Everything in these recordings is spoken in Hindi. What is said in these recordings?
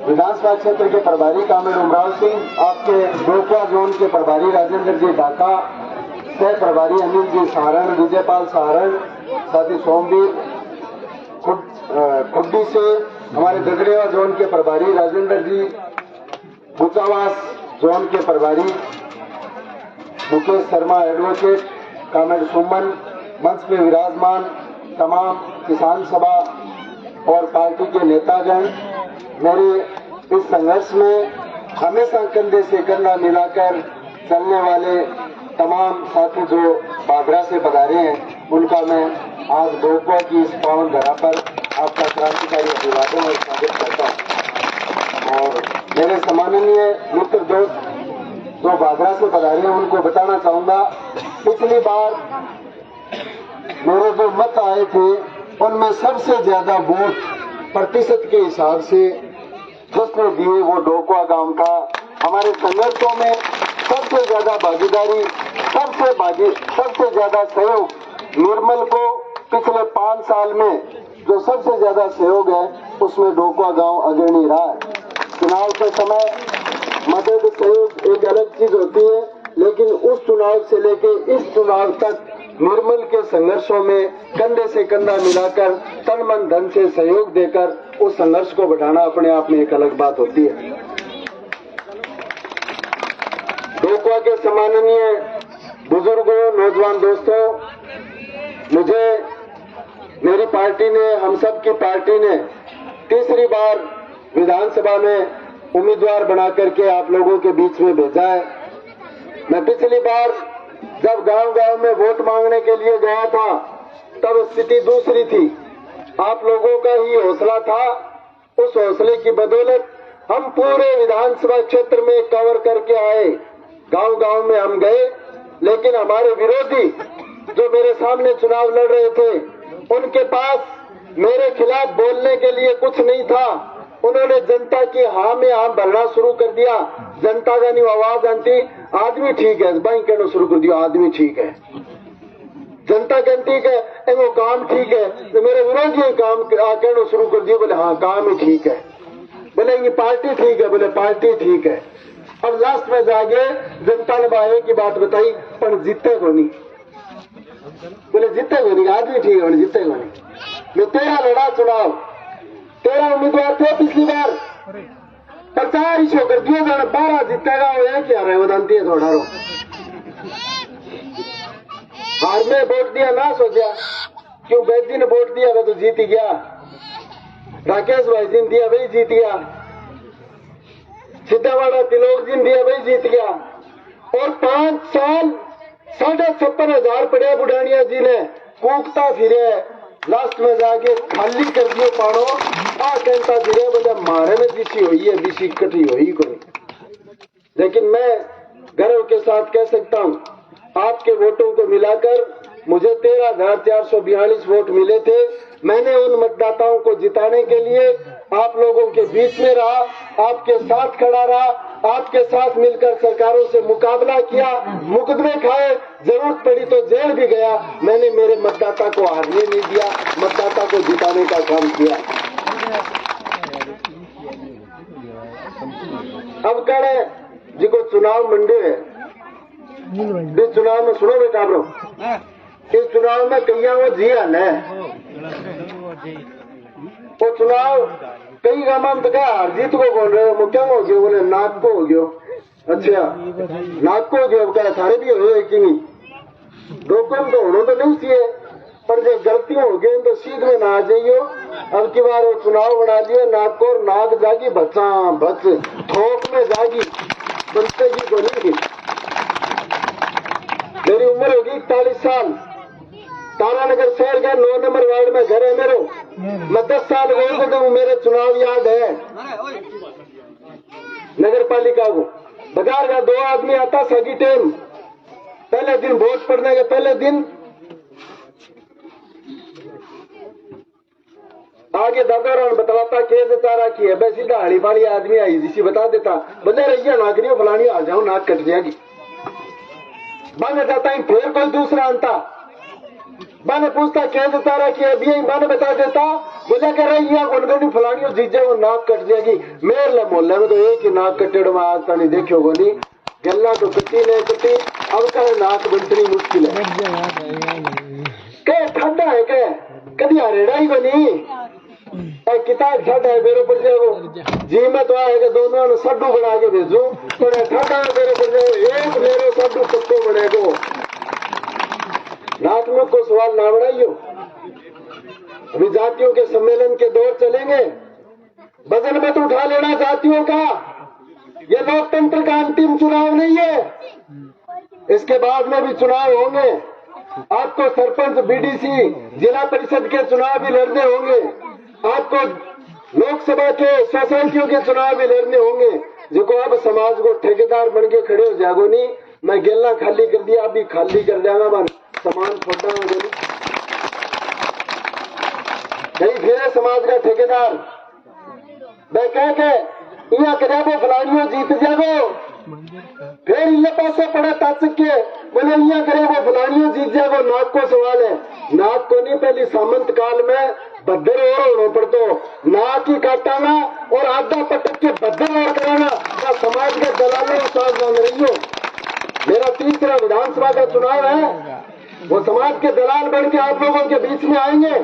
विधानसभा क्षेत्र के प्रभारी कामिल उमराव सिंह, आपके डोकवा जोन के प्रभारी राजेंद्र जी ढाका, सह प्रभारी अनिल जी सारण, विजयपाल सारण, साथ ही सोमवीर खुड्डी से हमारे गगरेवा जोन के प्रभारी राजेंद्र जी, बुचावास जोन के प्रभारी मुकेश शर्मा एडवोकेट, कामेड सुमन, मंच में विराजमान तमाम किसान सभा और पार्टी के नेतागण, मेरे इस संघर्ष में हमेशा कंधे से कंधा मिलाकर चलने वाले तमाम साथी जो बागरा से पधारे हैं, उनका मैं आज डोकवा की इस पावन धरा पर आपका क्रांतिकारी अभिवादन और स्वागत करता हूँ। और मेरे सम्माननीय मित्र दोस्त जो बागरा से पधारे हैं, उनको बताना चाहूंगा, पिछली बार मेरे जो मत आए थे उनमें सबसे ज्यादा वोट प्रतिशत के हिसाब से जिसने दिए वो डोकवा गांव था। हमारे संघर्षों में सबसे ज्यादा भागीदारी, सबसे ज्यादा सहयोग निर्मल को पिछले 5 साल में जो सबसे ज्यादा सहयोग है उसमें डोकवा गांव अग्रणी रहा है। चुनाव के समय मदद सहयोग एक अलग चीज होती है, लेकिन उस चुनाव से लेके इस चुनाव तक निर्मल के संघर्षों में कंधे से कंधा मिलाकर तन मन धन से सहयोग देकर उस संघर्ष को बढ़ाना अपने आप में एक अलग बात होती है। डोकवा के सम्माननीय बुजुर्गों, नौजवान दोस्तों, मुझे मेरी पार्टी ने, हम सब की पार्टी ने तीसरी बार विधानसभा में उम्मीदवार बना करके आप लोगों के बीच में भेजा है। मैं पिछली बार जब गांव-गांव में वोट मांगने के लिए गया था तब स्थिति दूसरी थी। आप लोगों का ही हौसला था, उस हौसले की बदौलत हम पूरे विधानसभा क्षेत्र में कवर करके आए। गांव-गांव में हम गए, लेकिन हमारे विरोधी जो मेरे सामने चुनाव लड़ रहे थे उनके पास मेरे खिलाफ बोलने के लिए कुछ नहीं था। उन्होंने जनता की हाँ में हाँ भरना शुरू कर दिया। जनता का नहीं आवाज आती, आदमी ठीक है, बैंक कहना शुरू कर दिया, आदमी ठीक है, जनता कहती है वो काम ठीक है, तो मेरे विरोधी काम कहना शुरू कर दिया, बोले हाँ काम ही ठीक है, बोले ये पार्टी ठीक है, बोले पार्टी ठीक है। अब लास्ट में जाके जनता ने भाई की बात बताई, पर जीते को नहीं, बोले जीते को नहीं, आदमी ठीक है, जीते को नहीं। मैं 13 लड़ा चुनाव, 13 उम्मीदवार थे पिछली बार, 50 इशो कर दिए, 12 जीतेगा वो है क्या रहे वदंती है थोड़ा रो। हार में वोट दिया ना सोचा, क्यों बैजी ने वोट दिया वो तो जीत गया, राकेश भाई जी ने दिया वही जीत गया, सीतावाड़ा तिलोक जी ने दिया वही जीत गया। और 5 साल 56,500 पड़े बुढ़ानिया जी ने कूकता फिरे, लास्ट में जाके खाली कर दिए पानो, कहता फिरे बोले मारे में दिशी हुई है, दिशी कटी हुई कोई। लेकिन मैं गर्व के साथ कह सकता हूँ, आपके वोटों को मिलाकर मुझे 13,442 वोट मिले थे। मैंने उन मतदाताओं को जिताने के लिए आप लोगों के बीच में रहा, आपके साथ खड़ा रहा, आपके साथ मिलकर सरकारों से मुकाबला किया, मुकदमे खाए, जरूरत पड़ी तो जेल भी गया। मैंने मेरे मतदाता को हारने नहीं दिया, मतदाता को जिताने का काम किया। अब कह रहे जी को चुनाव मंडे है, इस चुनाव में सुनो बेटा ब्रो, इस चुनाव में कईया वो जी हल है, वो चुनाव कई गांव में हार जीत को बोल रहे हो, क्या हो गयो, बोले नाक को हो गयो, अच्छा नाक को हो गयो, क्या सारे भी हो कि नहीं, डोकम तो होना तो नहीं चाहिए, पर जो गलती हो गई तो सीध में ना आ जाइयो। अब की बार वो चुनाव बना दिया, नाक को नाक जागी बच्चा बच, थोक में जागी बनते की को नहीं। मेरी उम्र होगी 41 साल, तारानगर शहर का 9 नंबर वार्ड में घर है मेरो, मैं 10 साल हो तो मेरे चुनाव याद है। नगर पालिका को बाजार का 2 आदमी आता सगी टाइम, पहले दिन वोट पड़ने के पहले दिन आगे दादा रान बतलाता के तारा की है, वैसी दहाड़ी वाली आदमी आई जिसी बता देता, बंदे रहिए नाकरियों फलानी आ जाओ, नाक कट जाएगी। बन जाता है, फिर कोई दूसरा अंता मैंने पूछता क्या देता रहा कि अभी मैंने बता देता, बोला कह रही है उनगढ़ी फलानी और जीजे वो नाक कट जाएगी। मेरे मोहल्ले में तो एक ही नाक कटे मैं आज तक नहीं देखी होगा नहीं, गला तो कटी नहीं कटी, अब कल नाक बंटनी मुश्किल है। कह ठंडा है कह कभी हरेड़ा ही बनी किताब ठंडा है मेरे पर जाओ जी, मैं तो आएगा दोनों ने सड्डू बना के भेजू तो ठंडा है मेरे पर जाओ, एक मेरे सड्डू पत्तो बनेगो। नाटक को सवाल ना बनाइयो। अभी जातियों के सम्मेलन के दौर चलेंगे, वजन मत उठा लेना जातियों का। ये लोकतंत्र का अंतिम चुनाव नहीं है, इसके बाद में भी चुनाव होंगे। आपको सरपंच, बीडीसी, जिला परिषद के चुनाव भी लड़ने होंगे, आपको लोकसभा के सोसाइटियों के चुनाव भी लड़ने होंगे। जो अब समाज को ठेकेदार बन के खड़े हो जागो नहीं, मैं गेला खाली कर दिया अभी खाली कर जाऊंगा, बन सामान छोटा हो गई नहीं, फिर समाज का ठेकेदार मैं कह के इया करेबो फलानियों जीत जागो, फिर ये पासे पड़े तच के बोले इया करेबो फलानियों जीत जागो। नाक को सवाल है, नाक को नहीं, पहली सामंत काल में बद्दर और होना पड़तो, नाक ही काटाना और आधा पटक के बद्दर और कराना। समाज के दलालों सावधान रहियो। मेरा तीसरा विधानसभा का चुनाव है, वो समाज के दलाल बन के आप लोगों के बीच में आएंगे।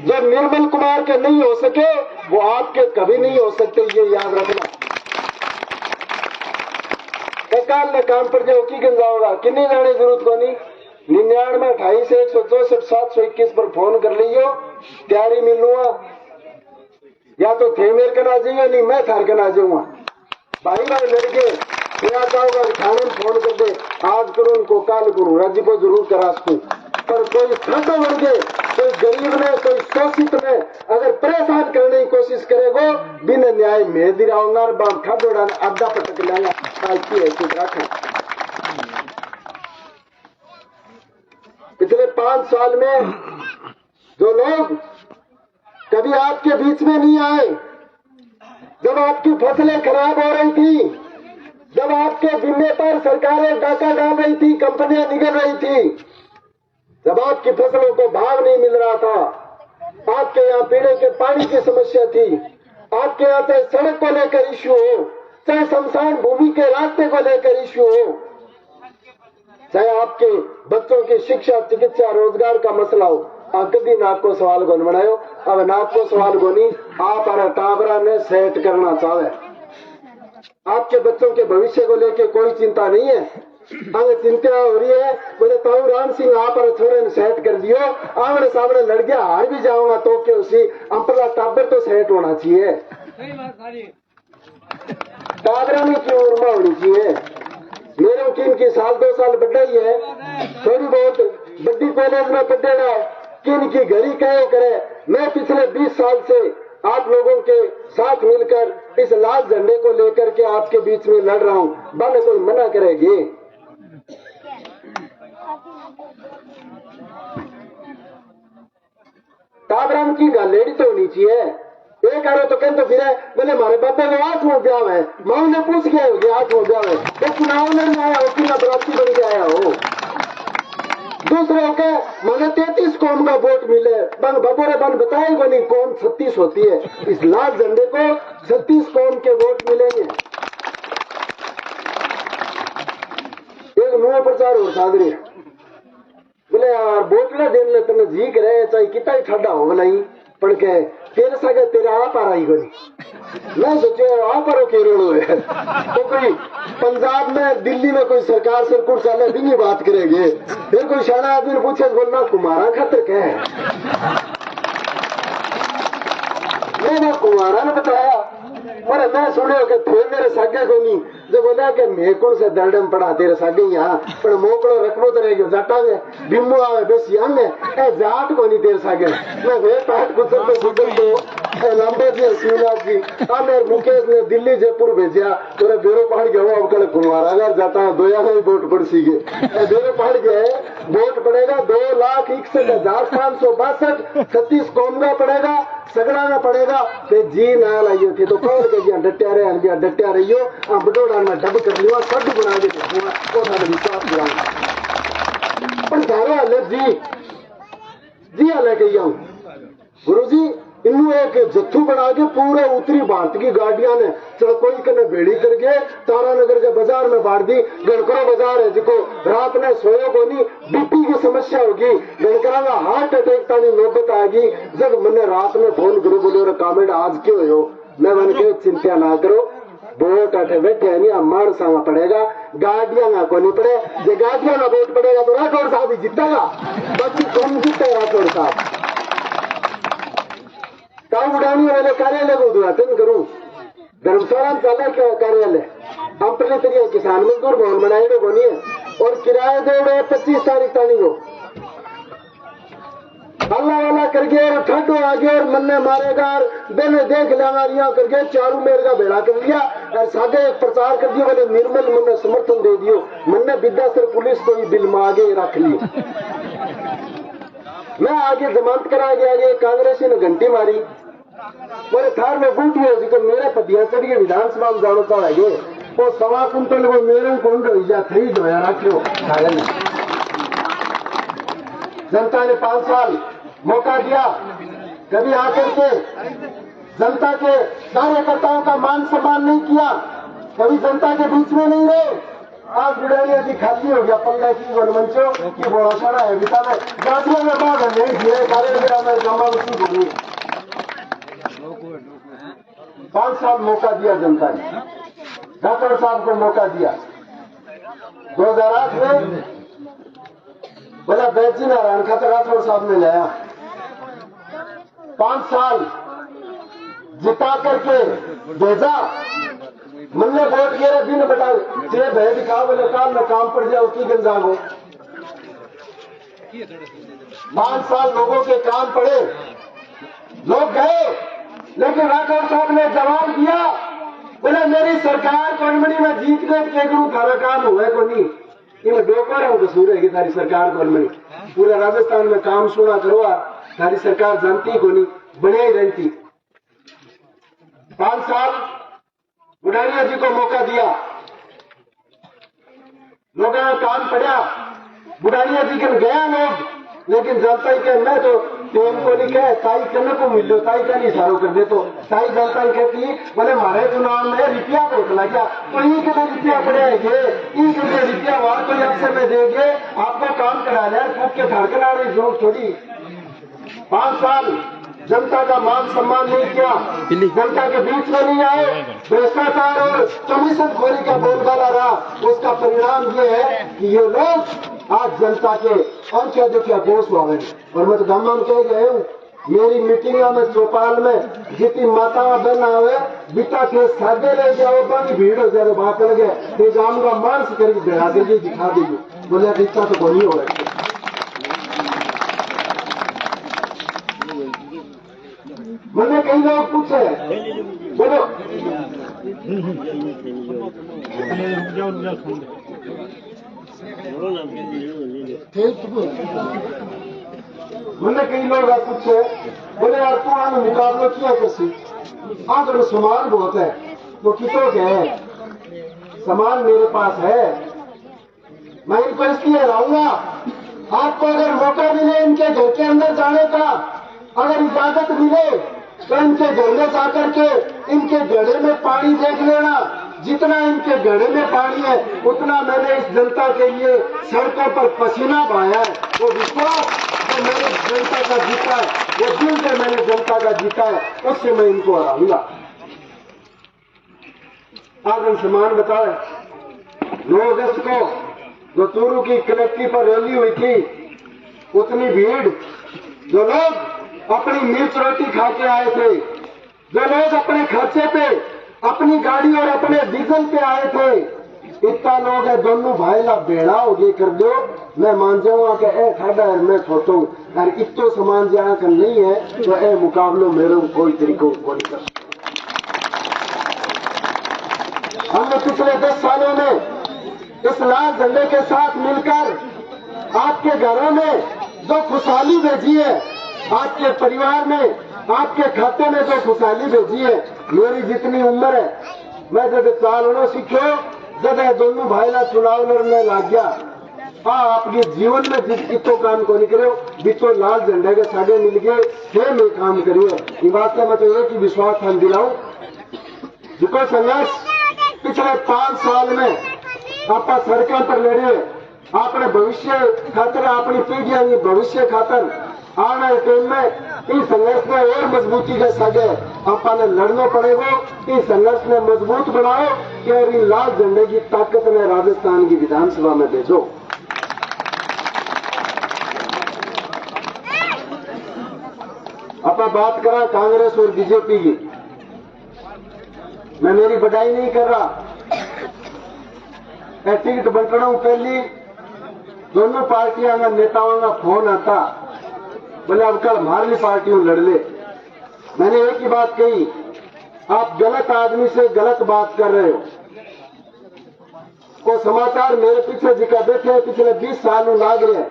जो निर्मल कुमार के नहीं हो सके वो आपके कभी नहीं हो सकते, ये याद रखना। काल में काम पर जाओ की गंजाओगा किन्नी जाने जरूरत को नहीं, 99 28 164 721 पर फोन कर लियो, तैयारी मिलूंगा। या तो थे मेरे कन आ जाइए, नहीं मैं थार कन आ जाऊंगा। भाई भाई लड़के फिर आता होगा थाने में फोन कर दे, आज करूं उनको काल करूं, राज्य को जरूर करा सकूं। पर कोई ठंडा बन के कोई गरीब ने कोई शोषित ने अगर परेशान करने की कोशिश करेगो, बिना न्याय में दिराऊंगा, ठंडोड़ा अड्डा पटक लेंगे। पिछले 5 साल में जो लोग कभी आपके बीच में नहीं आए, जब आपकी फसलें खराब हो रही थी, जब आपके बिन्ने पर सरकारें डाका डाल रही थी, कंपनियां निकल रही थी, जब आपकी फसलों को भाव नहीं मिल रहा था, आपके यहाँ पीने के पानी की समस्या थी, आपके यहाँ से सड़क को लेकर इश्यू हो, चाहे शमशान भूमि के रास्ते को लेकर इश्यू हो, चाहे आपके बच्चों की शिक्षा, चिकित्सा, रोजगार का मसला हो, कभी नाक को सवाल को बनायो। अब नाक को सवाल को नहीं, आप और टाबरा ने सेट करना चाहे। आपके बच्चों के भविष्य को लेकर कोई चिंता नहीं है, अगर चिंता हो रही है बोले ताऊ राम सिंह आप और छोरे ने सेट कर दियो, आमने सामने लड़ गया हार भी जाऊंगा तो के उसी अंपला टाबर तो सेट होना चाहिए, टाबरा में क्यों उर्मा होनी चाहिए। मेरे किन की साल 2 साल बढ़ा ही है, थोड़ी बहुत बड्डी कॉलेज में पढ़ेगा, किन की घड़ी कहे करे। मैं पिछले 20 साल से आप लोगों के साथ मिलकर इस लाल झंडे को लेकर के आपके बीच में लड़ रहा हूं, बन कोई मना करेगी। टाबराम की गालेड़ी तो होनी चाहिए। एक आरो तो कहते फिर बोले हमारे बाबा में 8वां ब्याह है, मां ने पूछ के हो गया 8वां ब्याह है, तो चुनाव में आया हो कि ना बराती बन के आया हो। दूसरे के मैंने 33 कौम का वोट मिले, बन बबोरे बन बताए बनी कौम 36 होती है, इस लाल झंडे को 36 कौम के वोट मिलेंगे। एक नुआ प्रचार हो सादरी बोले यार बोटला देने तने जी करे चाहे कितना ही ठंडा हो नहीं, पण के तेरे सगे तेरे आप आ रही कोनी, मैं सोचे आप आरो केरल है तो कोई पंजाब में दिल्ली में कोई सरकार सरकुट चले भी नहीं बात करेंगे। फिर कोई शाना आदमी ने पूछे बोलना कुमारा खातर क्या है, मैंने कुमारा ने बताया पर मैं सुने कि थे मेरे सागे को नहीं, जो बोला कि मैं कौन से दर्डम पड़ा तेरे सागे यहाँ पर मोकड़ो रखबो तो रहेगी जाटा में बिम्बो आवे बेस यंग है जाट को नहीं तेरे सागे। मैं वे पाठ गुजर तो गुजर तो लंबे जी शिवनाथ जी मेरे मुकेश ने दिल्ली जयपुर भेजा तेरे बेरो पहाड़ गया अब कल कुमारा अगर जाता दोया में वोट पड़ सी गए बेरो पहाड़ गए वोट पड़ेगा 2,61,562 36 कौम का पड़ेगा सगड़ा में पड़ेगा ते जी ना लाइयो थे तो कौन के डटिया रहे डटिया रहियो बडोड़ा में डब कर लियो सब बना के विश्वास दिलाऊंगा पर सारा अलग जी जिया लेके आऊं गुरु जी इनू एक जत्थू बना के पूरे उत्तरी भारत की गाड़ियां ने चौकोई कने बेड़ी करके तारानगर के बाजार में बांट दी। गणकरो बाजार है जिको रात में सोयो को नहीं, बीपी की समस्या होगी, गणकरा का हार्ट अटैक तानी नौबत आएगी। जब मैंने रात में फोन करो बोलो कामेड आज क्यों हो, मैं मन के चिंता ना करो, वोट अठे बैठे नहीं मानसा में पड़ेगा, गाड़ियां ना को नहीं पड़े, जो गाड़ियां ना वोट पड़ेगा तो राठौड़ साहब ही जीतेगा, बाकी कौन जीते राठौड़ साहब। काम उड़ानी वाले कार्यालय को उद्घाटन करूं, धर्मशाला में चला क्या कार्यालय अपने तरीके किसान मजदूर भवन बनाएगा को नहीं है, और किराया दे रहे 25 तारीख तानी को अल्लाह वाला करके और ठंडो आ गया और मन्ने मारेगा और बेने देख लिया करके चारू मेर का बेड़ा कर लिया और सादे एक प्रचार कर दिया बोले निर्मल मन्ने समर्थन दे दियो, मन्ने विद्यासर पुलिस को ही बिल में आगे रख ली। मैं आगे जमानत करा गया, आगे कांग्रेसी ने घंटी मारी मेरे थार में बूटी है जिको मेरे पदिया चढ़ के विधानसभा में जानो चाहे वो 1.25 कुंटल वो मेरे को जा थी जो रखो। जनता ने 5 साल मौका दिया, कभी आकर के जनता के कार्यकर्ताओं का मान सम्मान नहीं किया, कभी जनता के बीच में नहीं रहे। आज बुढ़ानिया की खाली हो गया पंगा की वनमंचो की बड़ा सारा है बिता में गाड़ियों में बाग नहीं दिए कार्य में जमा उसी बोली। 5 साल मौका दिया जनता ने, डॉक्टर साहब को मौका दिया। 2008 में बोला बैजी नारायण खातर राठौड़ साहब ने लाया, 5 साल जिता करके भेजा। मन्ने वोट गिरा दिन बता जे भय दिखा बोले काल में काम पड़ जाए उसकी गंजा को। 5 साल लोगों के काम पड़े, लोग गए, लेकिन राठौड़ साहब ने जवाब दिया बोले मेरी सरकार कौनमनी में जीत गए के गुरु थारा काम हुआ को नहीं, इन डोकर है कसूर है कि तारी सरकार कौनमनी पूरे राजस्थान में काम सुना करो, तारी सरकार जानती को नहीं बने ही रहती। 5 साल बुढ़ानिया जी को मौका दिया, लोगों का काम पड़ा, बुढ़ानिया जी के गया लोग, लेकिन जनता ही कह मैं तो टेम को नहीं कहे ताई करने को मिल लो, ताई का नहीं इशारों कर दे तो ताई जनता ही कहती बोले हमारे चुनाव में रुपया को उठला क्या तो ई के लिए रुपया पड़ेगे, ई के लिए रुपया वार कोई अफसर में देंगे आपको काम करा लिया फूक के धड़कना रही जरूरत थोड़ी। 5 साल जनता का मान सम्मान नहीं किया, जनता के बीच में नहीं आए, भ्रष्टाचार और कमीशन खोरी का बोलबाला रहा। उसका परिणाम ये है कि ये लोग आज जनता के और क्या देखिए गोश हुआ। और मैं तो गामा में कह गए हूँ मेरी मीटिंग में चौपाल में जितनी माता बहन आवे बिता के सादे ले जाओ बड़ी भीड़ हो जाए बात लगे तो गांव का मांस करके बढ़ा दीजिए दिखा दीजिए बोले इतना तो कोई नहीं हो रहा। मैंने कई लोग पूछे बोलो मैंने कई लोग पूछे बोले यार तू आने मुकाबला किया कैसे हाँ तो सामान बहुत है तो कितों के है सामान मेरे पास है मैं इनको इसलिए हराऊंगा। आपको अगर मौका मिले इनके घर के अंदर जाने का अगर इजाजत मिले तो इनके घर में जाकर के इनके गड्ढे में पानी देख लेना, जितना इनके गड्ढे में पानी है उतना मैंने इस जनता के लिए सड़कों पर पसीना बहाया है। वो विश्वास जो मैंने जनता का जीता है, वो दिल से मैंने जनता का जीता है, उससे मैं इनको हराऊंगा। आज हम समान बताए 9 अगस्त को जो चूरू की कलेक्ट्री पर रैली हुई थी उतनी भीड़, जो लोग अपनी मिर्च रोटी खा के आए थे, जो लोग अपने खर्चे पे अपनी गाड़ी और अपने डीजल पे आए थे, इतना लोग है दोनों भाई ला बेड़ा हो गए कर दो मैं मान जाऊंगा कि ए खाड़ा है मैं छोटा हूं और इतो समान जहां का नहीं है तो ए मुकाबलो मेरे कोई तरीको को नहीं कर सकता। हमने पिछले 10 सालों में इस लाल झंडे के साथ मिलकर आपके घरों में जो खुशहाली भेजी है, आपके परिवार में आपके खाते में जो खुशहाली भेजी है, मेरी जितनी उम्र है मैं जब चालनो सीखो जब दोनों भाईला चुनाव लड़ने लग गया आपके जीवन में जिस कितो काम को निकले बितो लाल झंडे के सागे मिल गए थे में काम करियो। ये बात का मतलब एक ही विश्वास हम दिलाऊं जिको संघर्ष पिछले 5 साल में आप सड़कों पर लड़े अपने भविष्य खातर अपनी पीढ़ियों के भविष्य खातर आने टाइम में इस संघर्ष में और मजबूती के सागे आपने लड़ना पड़ेगा। इस संघर्ष में मजबूत बनाओ कि और इन लाल झंडे की ताकत में राजस्थान की विधानसभा में भेजो। आप बात करा कांग्रेस और बीजेपी की, मैं मेरी बधाई नहीं कर रहा। टिकट बंटना पहली दोनों पार्टियों का नेताओं का फोन आता बोले अब कल हमारी पार्टियों लड़ ले। मैंने एक ही बात कही, आप गलत आदमी से गलत बात कर रहे हो। वो समाचार मेरे पीछे जिका बैठे पिछले 20 साल लाग रहे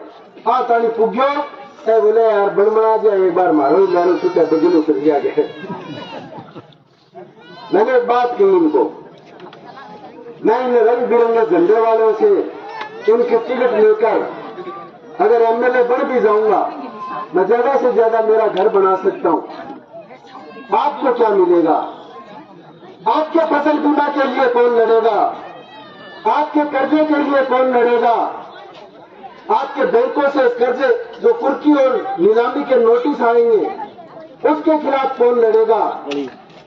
आ तानी पुग्यो बोले यार बनमना जाए एक बार मारो मारो छुट्टा बजलू कर दिया गया। मैंने एक बात कही इनको, मैं इन रंग बिरंगे झंडे वालों से इनके टिकट लेकर अगर एमएलए बन भी जाऊंगा मैं ज्यादा से ज्यादा मेरा घर बना सकता हूं। आपको क्या मिलेगा? आपके फसल बीमा के लिए कौन लड़ेगा? आपके कर्जे के लिए कौन लड़ेगा? आपके बैंकों से कर्जे जो कुर्की और नीलामी के नोटिस आएंगे उसके खिलाफ कौन लड़ेगा?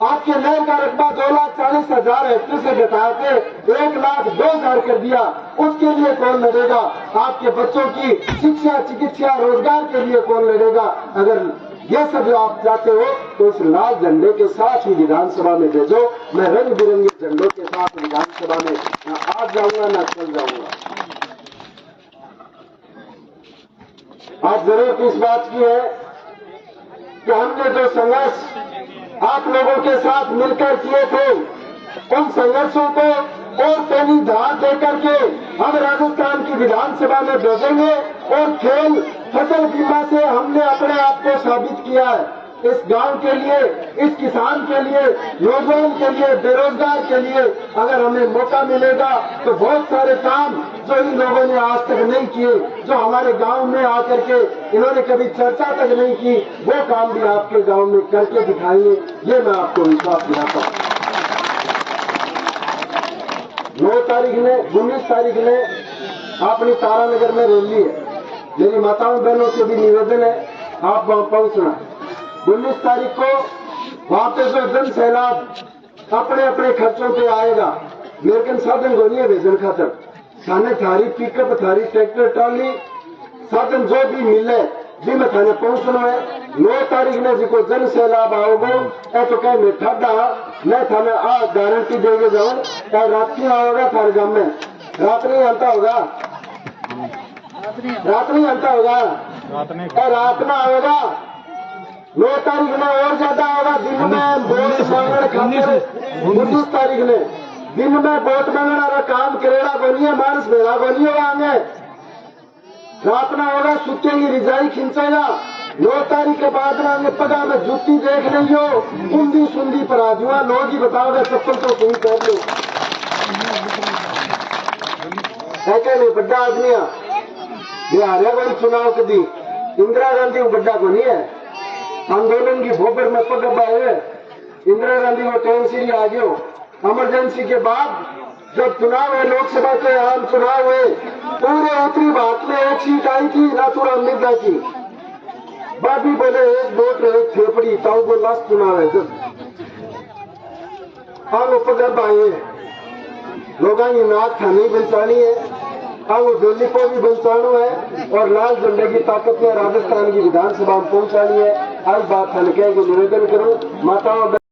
आपके नए का रकबा 2,40,000 हेक्टेयर से घटा के 1,02,000 कर दिया, उसके लिए कौन लड़ेगा? आपके बच्चों की शिक्षा चिकित्सा रोजगार के लिए कौन लड़ेगा? अगर ये सब आप चाहते हो तो इस लाल झंडे के साथ ही विधानसभा में भेजो। मैं रंग बिरंगे झंडों के साथ विधानसभा में न आज जाऊंगा न कल जाऊंगा। आज जरूरत इस बात की है कि हमने जो संघर्ष आप लोगों के साथ मिलकर किए थे उन संघर्षों को और पहली धार देकर के हम राजस्थान की विधानसभा में भेजेंगे। और खेल फसल बीमा से हमने अपने आप को साबित किया है। इस गांव के लिए, इस किसान के लिए, नौजवान के लिए, बेरोजगार के लिए अगर हमें मौका मिलेगा तो बहुत सारे काम जो इन लोगों ने आज तक नहीं किए, जो हमारे गांव में आकर के इन्होंने कभी चर्चा तक नहीं की, वो काम भी आपके गांव में करके दिखाएंगे। ये मैं आपको विश्वास दिलाता हूं। 19 तारीख ने अपनी तारानगर में रैली है। मेरी माताओं बहनों से भी निवेदन है आप वहां पहुंचना। 19 तारीख को वहां पे जो जन सैलाब अपने अपने खर्चों पे आएगा, लेकिन साधन को नहीं है भेजन खातर थाने थारी पिकअप थारी ट्रैक्टर ट्रॉली साधन जो भी मिले जी मैं थाने पहुंचना है। 9 तारीख ने जिको जन सैलाब आओगे ए तो कह मैं ठाडा मैं थाने आ गारंटी देके जाऊं क्या रात नहीं आओगा थारे गांव में रात नहीं आता होगा रात ना आएगा। 9 तारीख में और ज्यादा होगा। दिन में वोट मांगने खातिर 19 तारीख ने दिन में वोट मांगने वाला काम करेगा बनिए मानस भेड़ा बनिए आगे रात ना होगा सुतेंगी रिजाई खिंचेगा। 9 तारीख के बाद में पगा में जुत्ती देख नहीं हो उंदी सुंदी पर आजुआ लोग ही बताओगे चप्पल तो तुम कर लो नहीं बड्डा आदमी बिहार कोई चुनाव कदी इंदिरा गांधी को बड्डा को नहीं है। आंदोलन की भोबर में पग आए इंदिरा गांधी को टेंशन आ गयो। इमरजेंसी के बाद जब चुनाव है लोकसभा के आम चुनाव हुए पूरे उत्तरी भारत में एक सीट आई थी नाथुराम मिर्जा की। बाबी बोले एक वोट एक फेफड़ी ताऊ को लास्ट चुनाव है जब हम पग आए लोगों की नाक थानी बचानी है वो दिल्ली को भी बचाना है और लाल झंडे की ताकत में राजस्थान की विधानसभा में पहुंचानी है। आज बात हल्के को निवेदन करूं माताओं